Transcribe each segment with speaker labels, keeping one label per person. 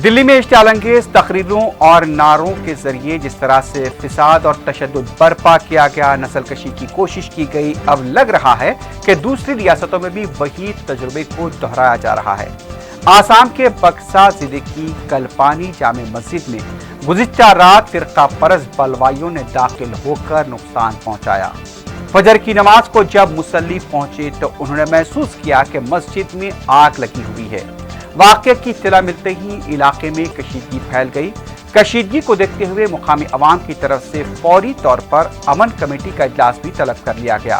Speaker 1: दिल्ली में इश्तियाल-अंगेज तकरीरों और नारों के जरिए जिस तरह से फिसाद और तशद्दुद बर्पा किया गया, नस्लकशी की कोशिश की गई, अब लग रहा है कि दूसरी रियासतों में भी वही तजुर्बे को दोहराया जा रहा है। आसाम के बक्सा जिले की कलपानी जामे मस्जिद में गुज़िश्ता रात फिरका परस्त बलवाइयों ने दाखिल होकर नुकसान पहुंचाया। फजर की नमाज को जब मुसल्ली पहुंचे तो उन्होंने महसूस किया कि मस्जिद में आग लगी हुई है। वाक़े की इत्तला मिलते ही इलाके में कशीदगी फैल गई। कशीदगी को देखते हुए मुकामी अवाम की तरफ से फौरी तौर पर अमन कमेटी का इजलास भी तलब कर लिया गया।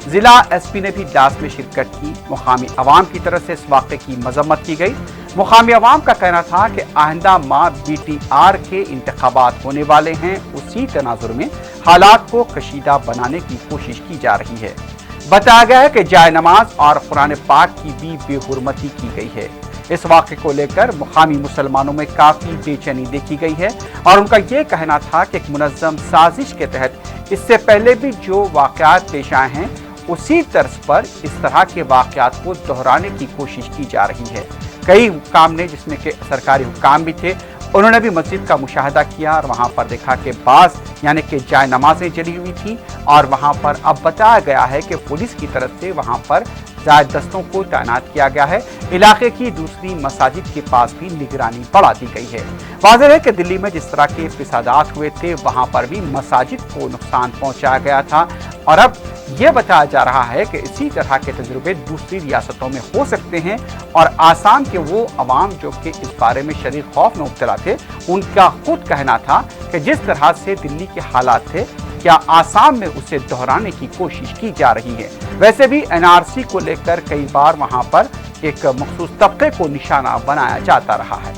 Speaker 1: जिला एसपी ने भी इजलास में शिरकत की। मुकामी अवाम की तरफ से इस वाक़े की मजम्मत की गई। मुकामी अवाम का कहना था कि आइंदा माह BTR के इंतखाबात होने वाले हैं, उसी तनाजुर में हालात को कशीदा बनाने की कोशिश की जा रही है। बताया गया है कि जाए नमाज और कुरान पाक की भी बेहुरमती की गई है। इस वाक़े को लेकर मुकामी मुसलमानों में काफ़ी बेचैनी देखी गई है और उनका ये कहना था कि एक मुनज़्ज़म साजिश के तहत इससे पहले भी जो वाक़यात पेश आए हैं उसी तर्ज पर इस तरह के वाक़यात को दोहराने की कोशिश की जा रही है। कई हुक्काम ने, जिसमें के सरकारी हुक्काम भी थे, उन्होंने भी मस्जिद का मुशाहदा किया और वहाँ पर देखा कि बाज़ यानी कि जाए नमाज़ें जली हुई थी और वहाँ पर अब बताया गया है कि पुलिस की तरफ से वहाँ पर जायद दस्तों को तैनात किया गया है। इलाके की दूसरी मसाजिद के पास भी निगरानी बढ़ा दी गई है। वाज़ेह है कि दिल्ली में जिस तरह के फिसादात हुए थे वहाँ पर भी मसाजिद को नुकसान पहुँचाया गया था और अब ये बताया जा रहा है कि इसी तरह के तजुर्बे दूसरी रियासतों में हो सकते हैं और आसाम के वो अवाम जो कि इस बारे में शदीद खौफ में मुब्तला थे, उनका खुद कहना था कि जिस तरह से दिल्ली के हालात थे, क्या आसाम में उसे दोहराने की कोशिश की जा रही है। वैसे भी NRC को लेकर कई बार वहां पर एक मखसूस तबके को निशाना बनाया जाता रहा है।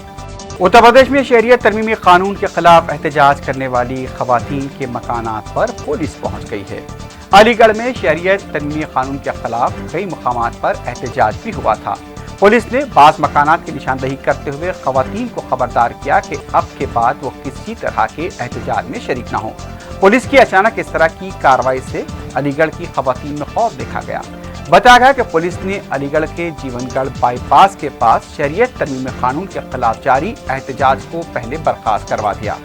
Speaker 1: उत्तर प्रदेश में शहरियत तरमीमी कानून के खिलाफ एहतजाज करने वाली खवातीन के मकानात पर पुलिस पहुंच गई है। अलीगढ़ में शहरियत तरमीमी कानून के खिलाफ कई मुकामात पर एहतजाज भी हुआ था। पुलिस ने बाज़ मकानात की निशानदही करते हुए खवातीन को खबरदार किया कि अब के बाद वो किसी तरह के एहतजाज में शरीक न हो। पुलिस की अचानक इस तरह की कार्रवाई से अलीगढ़ की खवातीन में खौफ देखा गया। बताया गया कि पुलिस ने अलीगढ़ के जीवनगढ़ बाईपास के पास शहरियत तरमीमी कानून के खिलाफ जारी एहतजाज को पहले बर्खास्त करवा दिया।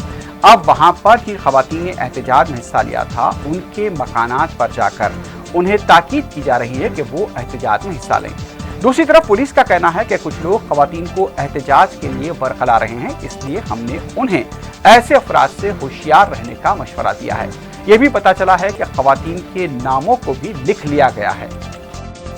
Speaker 1: अब वहां पर की खवातीन ने एहतजाज में हिस्सा लिया था, उनके मकानात पर जाकर उन्हें ताकीद की जा रही है कि वो एहतजाज में हिस्सा लें। दूसरी तरफ पुलिस का कहना है कि कुछ लोग खवातीन को एहतजाज के लिए बरखला रहे हैं, इसलिए हमने उन्हें ऐसे अफराद से होशियार रहने का मशवरा दिया है। ये भी पता चला है कि खवातीन के नामों को भी लिख लिया गया है।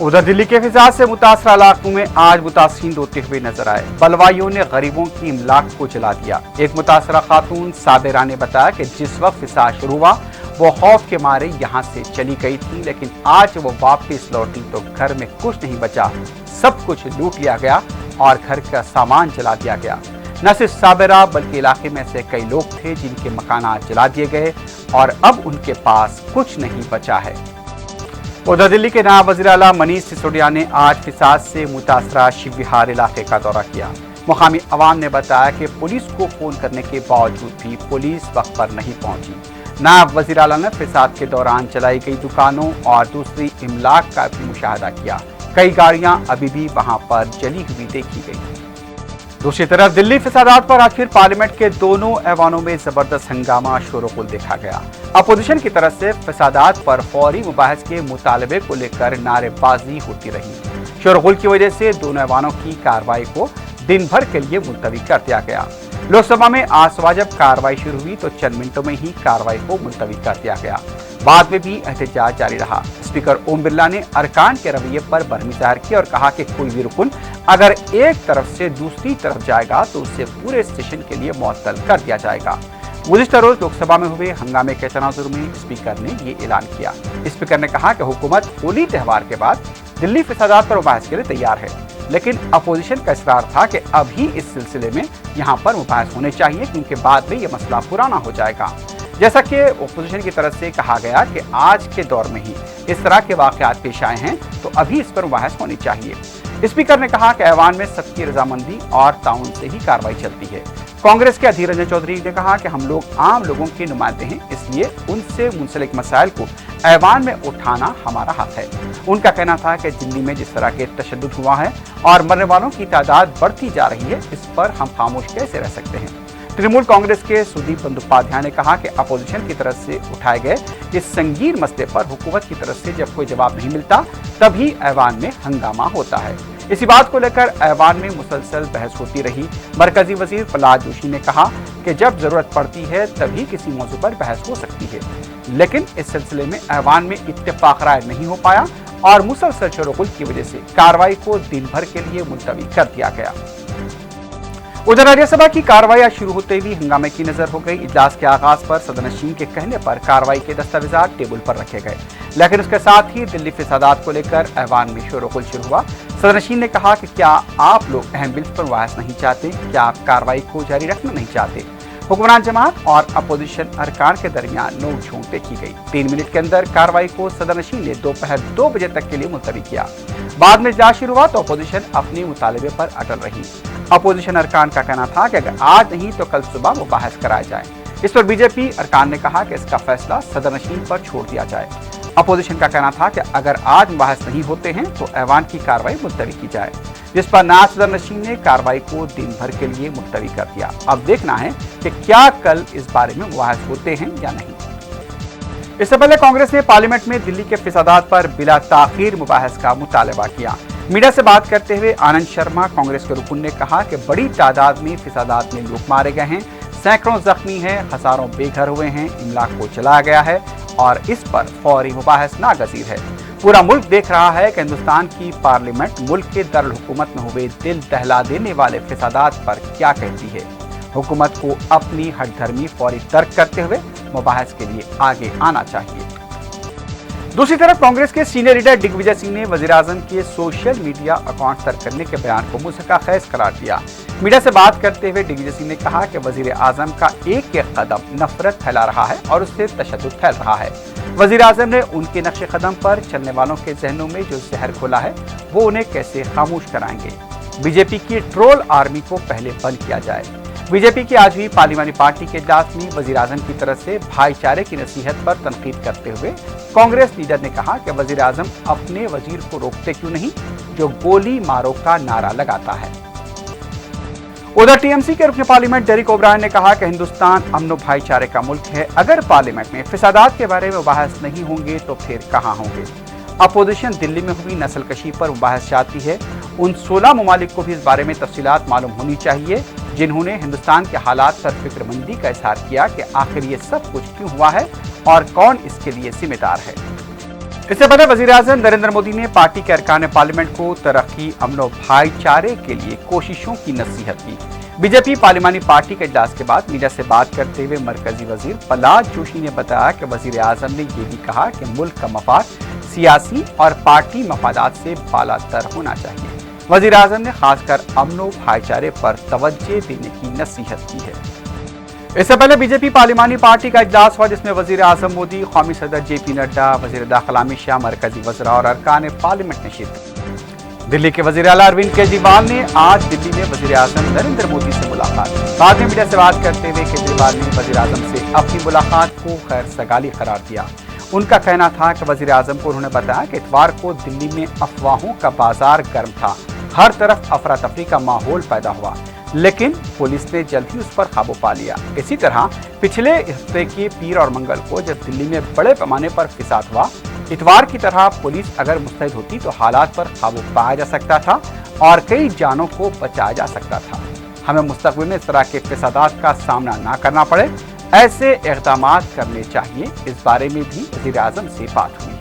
Speaker 1: उधर दिल्ली के फिसाद से मुतासरा इलाकों में आज मुतासिरीन रोते हुए नजर आए। बलवाइयों ने गरीबों की इमलाक को जला दिया। एक मुतासरा खातून साबिरा ने बताया कि जिस वक्त फिसाद शुरू हुआ वो खौफ के मारे यहाँ से चली गई थी, लेकिन आज वो वापस लौटी तो घर में कुछ नहीं बचा, सब कुछ लूट लिया गया और घर का सामान जला दिया गया। न सिर्फ साबिरा बल्कि इलाके में से कई लोग थे जिनके मकानात जला दिए गए और अब उनके पास कुछ नहीं बचा है। उधर दिल्ली के नायब वज़ीर आला मनीष सिसोदिया ने आज फिसाद से मुतासरा शिव विहार इलाके का दौरा किया। मुकामी अवाम ने बताया कि पुलिस को फोन करने के बावजूद भी पुलिस वक्त पर नहीं पहुंची। नायब वज़ीर आला ने फिसाद के दौरान चलाई गई दुकानों और दूसरी इमलाक का भी मुशाहदा किया। कई गाड़ियां अभी भी वहां पर जली हुई देखी गई। दूसरी तरफ दिल्ली फिसादात पर आखिर पार्लियामेंट के दोनों ऐवानों में जबरदस्त हंगामा शोरगुल देखा गया। अपोजिशन की तरफ से फिसादात पर फौरी मुबाहस के मुतालबे को लेकर नारेबाजी होती रही। शोरगुल की वजह से दोनों ऐवानों की कार्रवाई को दिन भर के लिए मुलतवी कर दिया गया। लोकसभा में आज सुबह जब कार्रवाई शुरू हुई तो चंद मिनटों में ही कार्रवाई को मुलतवी कर दिया गया। बाद में भी एहतजाज जारी रहा। स्पीकर ओम बिरला ने अरकान के रवैये पर बरहमी जाहिर की और कहा कि कोई भी रुकन अगर एक तरफ से दूसरी तरफ जाएगा तो उसे पूरे सेशन के लिए मुअत्तल कर दिया जाएगा। गुज़िश्ता रोज लोकसभा में हुए हंगामे के तनाजुर में स्पीकर ने ये ऐलान किया। स्पीकर ने कहा कि हुकूमत होली त्यौहार के बाद दिल्ली फिसादात पर मुबाहस के लिए तैयार है, लेकिन अपोजिशन का इसरार था कि अभी इस सिलसिले में यहाँ पर मुबाहस होने चाहिए क्योंकि बाद में ये मसला पुराना हो जाएगा। जैसा कि अपोजिशन की तरफ से कहा गया कि आज के दौर में ही इस तरह के वाक़यात पेश आए हैं तो अभी इस पर मुबाहस होनी चाहिए। स्पीकर ने कहा कि ऐवान में सबकी रजामंदी और ताउन से ही कार्रवाई चलती है। कांग्रेस के अधीर रंजन चौधरी ने कहा कि हम लोग आम लोगों के नुमाइंदे हैं, इसलिए उनसे मुंसलिक मसाइल को ऐवान में उठाना हमारा हक है। उनका कहना था कि दिल्ली में जिस तरह के तशद्दुद हुआ है और मरने वालों की तादाद बढ़ती जा रही है, इस पर हम खामोश कैसे रह सकते हैं। तृणमूल कांग्रेस के सुदीप बंदोपाध्याय ने कहा कि अपोजिशन की तरफ से उठाए गए इस संगीन मसले पर हुकूमत की तरफ से जब कोई जवाब नहीं मिलता तभी ऐवान में हंगामा होता है। इसी बात को लेकर ऐवान में मुसलसल बहस होती रही। मरकजी वजीर प्रहलाद जोशी ने कहा कि जब जरूरत पड़ती है तभी किसी मौजू पर बहस हो सकती है, लेकिन इस सिलसिले में ऐवान में इत्तेफाक राय नहीं हो पाया और मुसलसल शोरगुल की वजह से कार्रवाई को दिन भर के लिए मुलतवी कर दिया गया। उधर राज्यसभा की कार्रवाई आज शुरू होते ही हंगामे की नजर हो गई। इजलास के आगाज पर सदनशीन के कहने पर कार्रवाई के दस्तावेजात टेबल पर रखे गए, लेकिन उसके साथ ही दिल्ली फिसादात को लेकर ऐवान में शोरगुल शुरू हुआ। सदनशीन ने कहा कि क्या आप लोग अहम बिल्स पर बहस नहीं चाहते, क्या आप कार्रवाई को जारी रखना नहीं चाहते। हुक्मरान जमात और अपोजिशन अरकान के दरमियान नोक-झोंक देखी गई। 3 मिनट के अंदर कार्रवाई को सदनशीन ने दोपहर 2 बजे तक के लिए मुलतवी किया। बाद में इजलास शुरू हुआ तो अपोजिशन अपने मुतालबे पर अटल रही। अपोजिशन अरकान का कहना था कि अगर आज नहीं तो कल सुबह वो बहस कराया जाए। इस पर बीजेपी अरकान ने कहा कि इसका फैसला सदनशीन पर छोड़ दिया जाए। अपोजिशन का कहना था कि अगर आज बहस नहीं होते हैं तो ऐवान की कार्रवाई मुलतवी की जाए, जिस पर नाज सदनशीन ने कार्रवाई को दिन भर के लिए मुलतवी कर दिया। अब देखना है कि क्या कल इस बारे में बहस होते हैं या नहीं। इससे पहले कांग्रेस ने पार्लियामेंट में दिल्ली के फिसादात पर बिला ताखीर मुबाहस का मुतालबा किया। मीडिया से बात करते हुए आनंद शर्मा कांग्रेस के रुकन ने कहा कि बड़ी तादाद में फिसादात में लोग मारे गए हैं, सैकड़ों जख्मी हैं, हजारों बेघर हुए हैं, इमलाक को चलाया गया है और इस पर फौरी मुबाहस नागजीर है। पूरा मुल्क देख रहा है कि हिंदुस्तान की पार्लियामेंट मुल्क के दारुल हुकूमत में हुए दिल दहला देने वाले फिसादात पर क्या कहती है। हुकूमत को अपनी हठधर्मी फौरी तर्क करते हुए मुबाहस के लिए आगे आना चाहिए। दूसरी तरफ कांग्रेस के सीनियर लीडर दिग्विजय सिंह ने वजीर-ए-आजम के सोशल मीडिया अकाउंट तर्क करने के बयान को मुज़हक़ाखेज़ करार दिया। मीडिया से बात करते हुए दिग्विजय सिंह ने कहा कि वजीर-ए-आजम का एक एक कदम नफरत फैला रहा है और उससे तशद्दुद फैल रहा है। वजीर-ए-आजम ने उनके नक्शे कदम पर चलने वालों के जहनों में जो जहर खोला है वो उन्हें कैसे खामोश कराएंगे। बीजेपी की ट्रोल आर्मी को पहले बंद किया जाए। बीजेपी की आज हुई पार्लियामानी पार्टी के इजलास में वजीर-ए-आजम की तरफ से भाईचारे की नसीहत पर तनकीद करते हुए कांग्रेस लीडर ने कहा कि वजीर-ए-आजम अपने वजीर को रोकते क्यों नहीं जो गोली मारो का नारा लगाता है। उधर टीएमसी के रुकन पार्लियामेंट डेरिक ओब्रायन ने कहा कि हिंदुस्तान अमन भाईचारे का मुल्क है, अगर पार्लियामेंट में फिसादात के बारे में बहस नहीं होंगे तो फिर कहां होंगे। अपोजिशन दिल्ली में हुई नस्लकशी पर बहस चाहती है। उन 16 ममालिक को भी इस बारे में तफसीलात मालूम होनी चाहिए जिन्होंने हिंदुस्तान के हालात पर फिक्रमंदी का इजहार किया कि आखिर ये सब कुछ क्यों हुआ है और कौन इसके लिए जिम्मेदार है। इससे पहले वजीर-ए-आजम नरेंद्र मोदी ने पार्टी के अरकान पार्लियामेंट को तरक्की, अमन और भाईचारे के लिए कोशिशों की नसीहत की। बीजेपी पार्लियामानी पार्टी के इजलास के बाद मीडिया से बात करते हुए मरकजी वजीर प्रहलाद जोशी ने बताया कि वजीर-ए-आजम ने यह भी कहा कि मुल्क का मफाद सियासी और पार्टी मफादात से बालातर होना चाहिए। वजीर-ए-आजम ने खासकर अमन और भाईचारे पर तवज्जो देने की नसीहत की है। इससे पहले बीजेपी पार्लियामानी पार्टी का इजलास हुआ जिसमें वजीर-ए-आजम मोदी, कौमी सदर जेपी नड्डा, वजीर दाखिला अमित शाह, मरकजी वज़रा और अरकान पार्लियामेंट ने शिरकत। दिल्ली के वजीर आला अरविंद केजरीवाल ने आज दिल्ली में वजीर-ए-आजम नरेंद्र मोदी से मुलाकात की। बाद में मीडिया से बात करते हुए केजरीवाल ने वजीर-ए-आजम से अपनी मुलाकात को खैर सगाली करार दिया। उनका कहना था कि वजीर-ए-आजम को उन्होंने बताया कि इतवार को दिल्ली में अफवाहों का बाजार गर्म था, हर तरफ अफरा तफरी का माहौल पैदा हुआ, लेकिन पुलिस ने जल्द ही उस पर काबू पा लिया। इसी तरह पिछले हफ्ते के पीर और मंगल को जब दिल्ली में बड़े पैमाने पर फिसाद हुआ, इतवार की तरह पुलिस अगर मुस्तैद होती तो हालात पर काबू पाया जा सकता था और कई जानों को बचाया जा सकता था। हमें मुस्तकबिल में इस तरह के फिसादात का सामना ना करना पड़े, ऐसे इक़दामात करने चाहिए। इस बारे में भी वज़ीर-ए-आज़म से बात हुई है।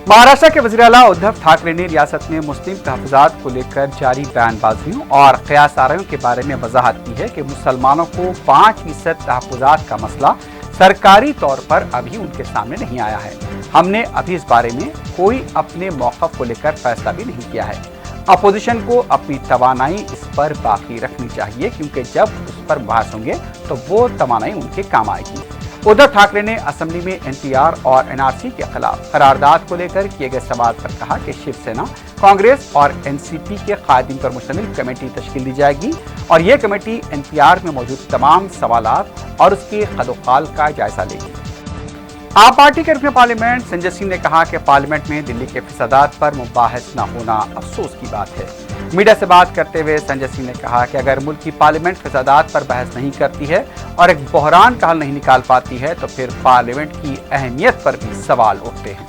Speaker 1: महाराष्ट्र के वज़ीर आला उद्धव ठाकरे ने रियासत में मुस्लिम तहफ़्फ़ुज़ात को लेकर जारी बयानबाजियों और क़यासारियों के बारे में वजाहत की है कि मुसलमानों को 5% तहफ़्फ़ुज़ात का मसला सरकारी तौर पर अभी उनके सामने नहीं आया है। हमने अभी इस बारे में कोई अपने मौक़िफ़ को लेकर फैसला भी नहीं किया है। अपोजिशन को अपनी तवानाई इस पर बाकी रखनी चाहिए, क्योंकि जब उस पर बहस होंगे तो वो तवानाई उनके काम आएगी। उधर ठाकरे ने असेंबली में एनपीआर और एनआरसी के खिलाफ करारदाद को लेकर किए गए सवाल पर कहा कि शिवसेना, कांग्रेस और एनसीपी के कायदीन पर मुश्तमिल कमेटी तश्कील दी जाएगी और ये कमेटी एनपीआर में मौजूद तमाम सवालात और उसके कदोकाल का जायजा लेगी। आप पार्टी के रुकन पार्लियामेंट संजय सिंह ने कहा कि पार्लियामेंट में दिल्ली के फसादात पर मुबाहिस न होना अफसोस की बात है। मीडिया से बात करते हुए संजय सिंह ने कहा कि अगर मुल्क की पार्लियामेंट फसादात पर बहस नहीं करती है और एक बहरान का हल नहीं निकाल पाती है तो फिर पार्लियामेंट की अहमियत पर भी सवाल उठते हैं।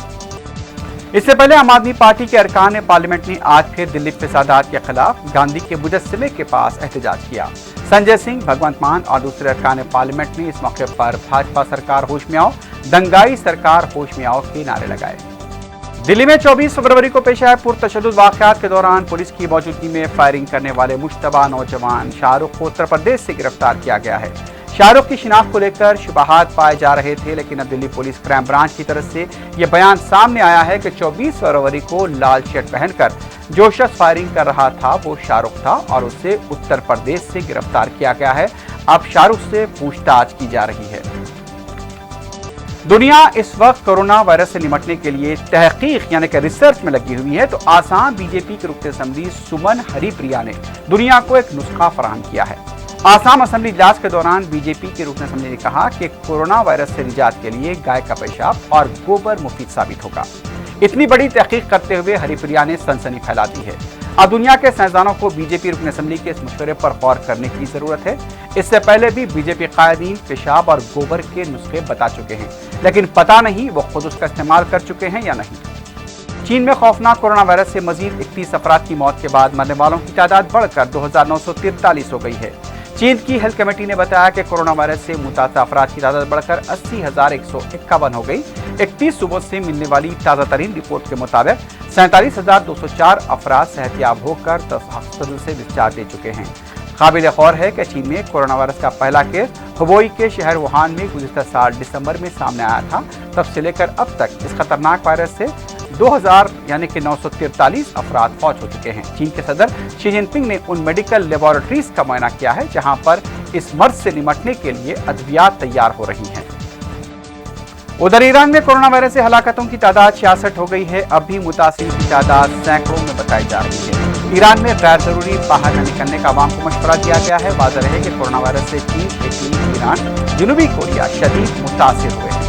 Speaker 1: इससे पहले आम आदमी पार्टी के अरकान ने पार्लियामेंट में आज फिर दिल्ली फसादात के खिलाफ गांधी के मुजस्समे के पास एहतजाज किया। संजय सिंह, भगवंत मान और दूसरे अरकान पार्लियामेंट ने इस मौके पर भाजपा सरकार होश में आओ, दंगाई सरकार होश में आओ के नारे लगाए। दिल्ली में 24 फरवरी को पेश आए पुरतशद्दुद वाक़यात के दौरान पुलिस की मौजूदगी में फायरिंग करने वाले मुश्तबा नौजवान शाहरुख को उत्तर प्रदेश से गिरफ्तार किया गया है। शाहरुख की शिनाख्त को लेकर शुबहात पाए जा रहे थे, लेकिन अब दिल्ली पुलिस क्राइम ब्रांच की तरफ से यह बयान सामने आया है कि 24 फरवरी को लाल शर्ट पहनकर जो शख्स फायरिंग कर रहा था वो शाहरुख था और उसे उत्तर प्रदेश से गिरफ्तार किया गया है। अब शाहरुख से पूछताछ की जा रही है। दुनिया इस वक्त कोरोना वायरस से निपटने के लिए तहकीक यानी कि रिसर्च में लगी हुई है, तो आसाम बीजेपी के रुकन असेंबली सुमन हरिप्रिया ने दुनिया को एक नुस्खा फराहम किया है। आसाम असेंबली इजलास के दौरान बीजेपी के रुकन असेंबली ने कहा कि कोरोना वायरस से निजात के लिए गाय का पेशाब और गोबर मुफीद साबित होगा। इतनी बड़ी तहकीक करते हुए हरिप्रिया ने सनसनी फैला दी है। अब दुनिया के साइंसदानों को बीजेपी रुकन असेंबली के इस मशवरे पर गौर करने की जरूरत है। इससे पहले भी बीजेपी कायदीन पेशाब और गोबर के नुस्खे बता चुके हैं, लेकिन पता नहीं वो खुद उसका इस्तेमाल कर चुके हैं या नहीं। चीन में खौफनाक कोरोना वायरस से मजीद 31 अफराद की मौत के बाद मरने वालों की तादाद बढ़कर 2943 हो गई है। चीन की हेल्थ कमेटी ने बताया कि कोरोना वायरस से मुतासा अफराद की तादाद बढ़कर 80,151 हो गई। 31 सूबों से मिलने वाली ताज़ा तरीन रिपोर्ट के मुताबिक 47,204 अफराद सेहतियाब होकर 10 हॉस्पिटल से डिस्चार्ज ले चुके हैं। काबिल गौर है कि चीन में कोरोना वायरस का पहला केस हुबेई के शहर वुहान में गुज़िश्ता साल दिसंबर में सामने आया था। तब से लेकर अब तक इस खतरनाक वायरस से 2000 यानी कि 943 अफराद फौत हो चुके हैं। चीन के सदर शी जिनपिंग ने उन मेडिकल लेबोरेटरीज का मुआयना किया है जहां पर इस मर्ज से निपटने के लिए अद्वियात तैयार हो रही हैं। उधर ईरान में कोरोना वायरस से हलाकतों की तादाद 66 हो गई है। अब भी मुतासिरीन की तादाद सैकड़ों में बताई जा रही है। ईरान में गैर जरूरी बाहर न निकलने का आवाम को मशवरा दिया गया है। वाज़ेह है कि कोरोना वायरस से चीन, इटली, ईरान, जनूबी कोरिया शदीद मुतासिर हुए हैं।